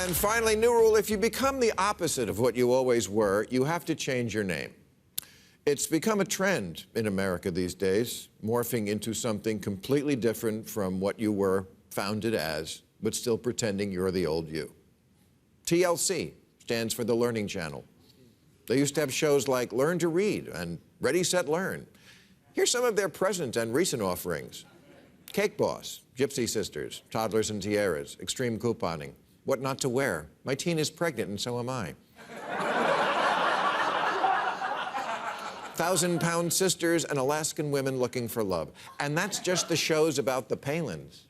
And finally, new rule, if you become the opposite of what you always were, you have to change your name. It's become a trend in America these days, morphing into something completely different from what you were founded as, but still pretending you're the old you. TLC stands for the Learning Channel. They used to have shows like Learn to Read and Ready, Set, Learn. Here's some of their present and recent offerings. Cake Boss, Gypsy Sisters, Toddlers and Tiaras, Extreme Couponing, What Not to Wear, My Teen is Pregnant and So Am I. 1,000-Pound Sisters and Alaskan Women Looking for Love. And that's just the shows about the Palins.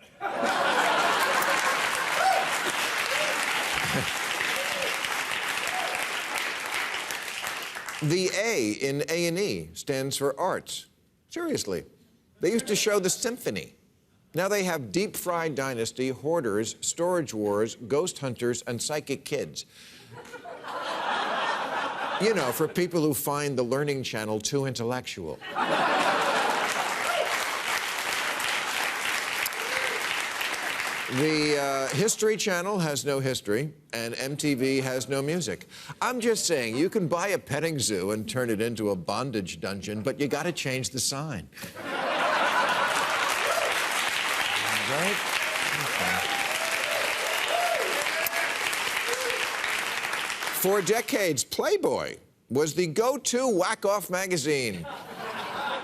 The A in A&E stands for arts. Seriously. They used to show the symphony. Now they have Deep Fried Dynasty, Hoarders, Storage Wars, Ghost Hunters, and Psychic Kids. You know, for people who find the Learning Channel too intellectual. The History Channel has no history, and MTV has no music. I'm just saying, you can buy a petting zoo and turn it into a bondage dungeon, but you gotta change the sign. Right? Okay. For decades, Playboy was the go-to whack-off magazine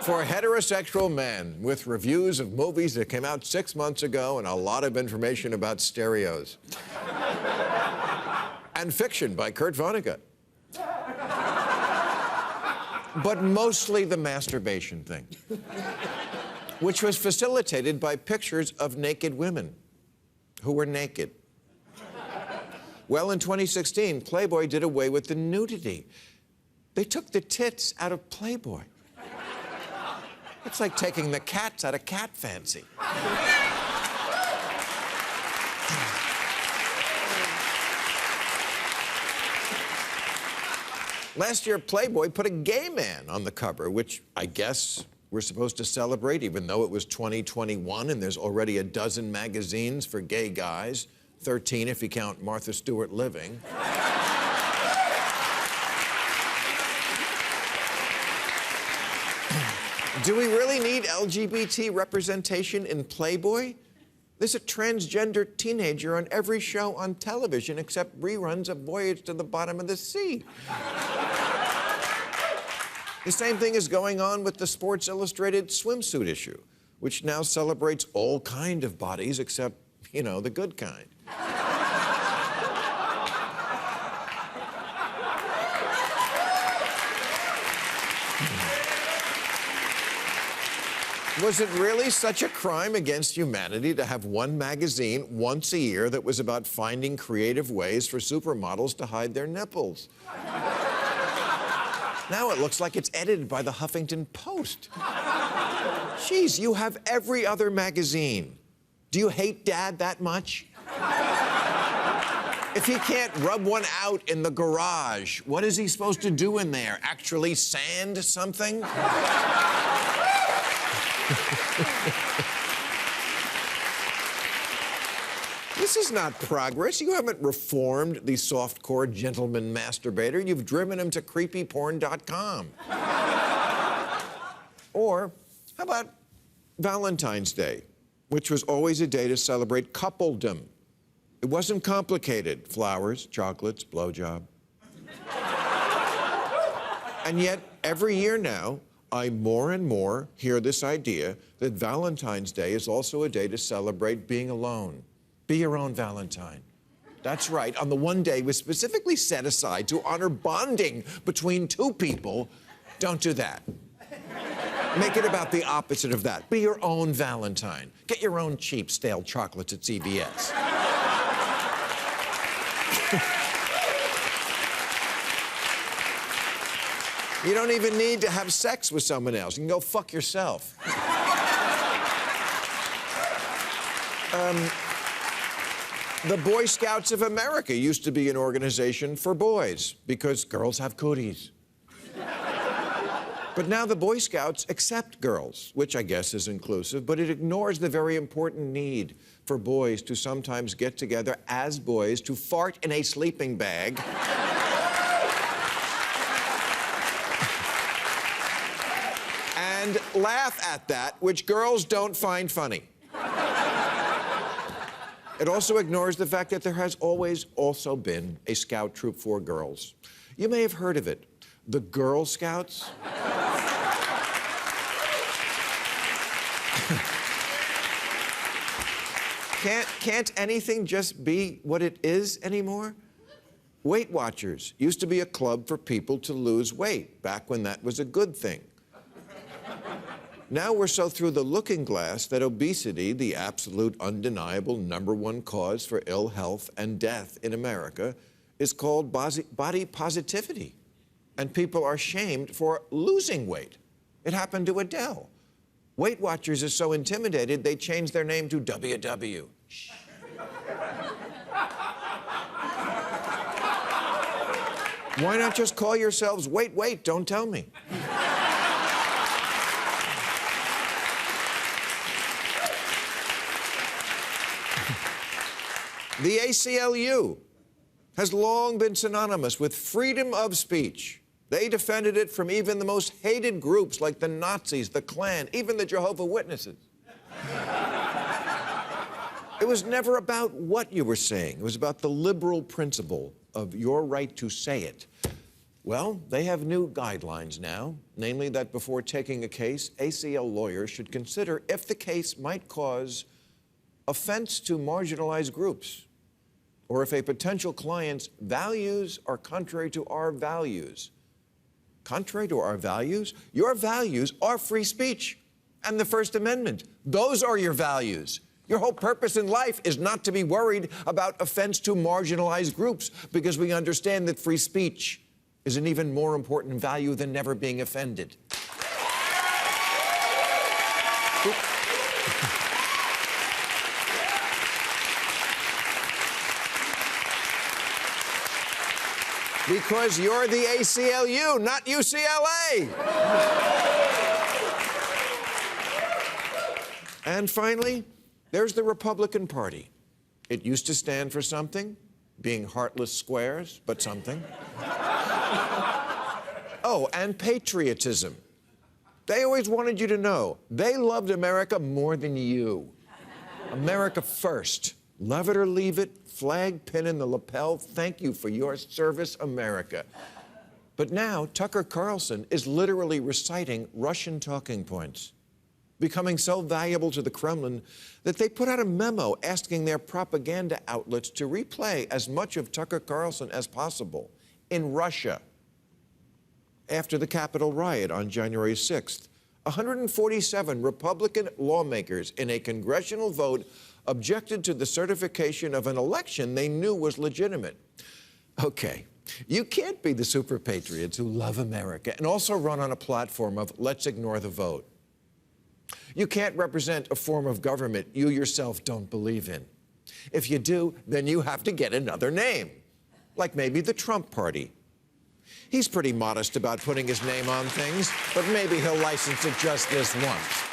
for heterosexual men, with reviews of movies that came out 6 months ago and a lot of information about stereos. And fiction by Kurt Vonnegut. But mostly the masturbation thing, which was facilitated by pictures of naked women who were naked. Well, in 2016, Playboy did away with the nudity. They took the tits out of Playboy. It's like taking the cats out of Cat Fancy. Last year, Playboy put a gay man on the cover, which I guess we're supposed to celebrate, even though it was 2021 and there's already a dozen magazines for gay guys, 13 if you count Martha Stewart Living. Do we really need LGBT representation in Playboy? There's a transgender teenager on every show on television except reruns of Voyage to the Bottom of the Sea. The same thing is going on with the Sports Illustrated swimsuit issue, which now celebrates all kind of bodies except, you know, the good kind. Was it really such a crime against humanity to have one magazine once a year that was about finding creative ways for supermodels to hide their nipples? Now it looks like it's edited by the Huffington Post. Jeez, you have every other magazine. Do you hate Dad that much? If he can't rub one out in the garage, what is he supposed to do in there? Actually sand something? This is not progress. You haven't reformed the soft-core gentleman masturbator. You've driven him to creepyporn.com. Or how about Valentine's Day, which was always a day to celebrate coupledom. It wasn't complicated. Flowers, chocolates, blowjob. And yet, every year now, I more and more hear this idea that Valentine's Day is also a day to celebrate being alone. Be your own Valentine. That's right, on the one day was specifically set aside to honor bonding between two people. Don't do that. Make it about the opposite of that. Be your own Valentine. Get your own cheap, stale chocolates at CVS. You don't even need to have sex with someone else. You can go fuck yourself. The Boy Scouts of America used to be an organization for boys because girls have cooties. But now the Boy Scouts accept girls, which I guess is inclusive, but it ignores the very important need for boys to sometimes get together as boys to fart in a sleeping bag and laugh at that, which girls don't find funny. It also ignores the fact that there has always also been a scout troop for girls. You may have heard of it, the Girl Scouts. Can't anything just be what it is anymore? Weight Watchers used to be a club for people to lose weight, back when that was a good thing. Now we're so through the looking glass that obesity, the absolute undeniable #1 cause for ill health and death in America, is called body positivity. And people are shamed for losing weight. It happened to Adele. Weight Watchers is so intimidated, they changed their name to WW. Shh. Why not just call yourselves Wait, Don't Tell Me? The ACLU has long been synonymous with freedom of speech. They defended it from even the most hated groups like the Nazis, the Klan, even the Jehovah's Witnesses. It was never about what you were saying. It was about the liberal principle of your right to say it. Well, they have new guidelines now, namely that before taking a case, ACL lawyers should consider if the case might cause offense to marginalized groups, or if a potential client's values are contrary to our values. Contrary to our values? Your values are free speech and the First Amendment. Those are your values. Your whole purpose in life is not to be worried about offense to marginalized groups, because we understand that free speech is an even more important value than never being offended. Because you're the ACLU, not UCLA. And finally, there's the Republican Party. It used to stand for something, being heartless squares, but something. Oh, and patriotism. They always wanted you to know they loved America more than you. America first. Love it or leave it, flag pin in the lapel, thank you for your service, America. But now, Tucker Carlson is literally reciting Russian talking points, becoming so valuable to the Kremlin that they put out a memo asking their propaganda outlets to replay as much of Tucker Carlson as possible in Russia. After the Capitol riot on January 6th, 147 Republican lawmakers in a congressional vote objected to the certification of an election they knew was legitimate. Okay, you can't be the super patriots who love America and also run on a platform of let's ignore the vote. You can't represent a form of government you yourself don't believe in. If you do, then you have to get another name, like maybe the Trump Party. He's pretty modest about putting his name on things, but maybe he'll license it just this once.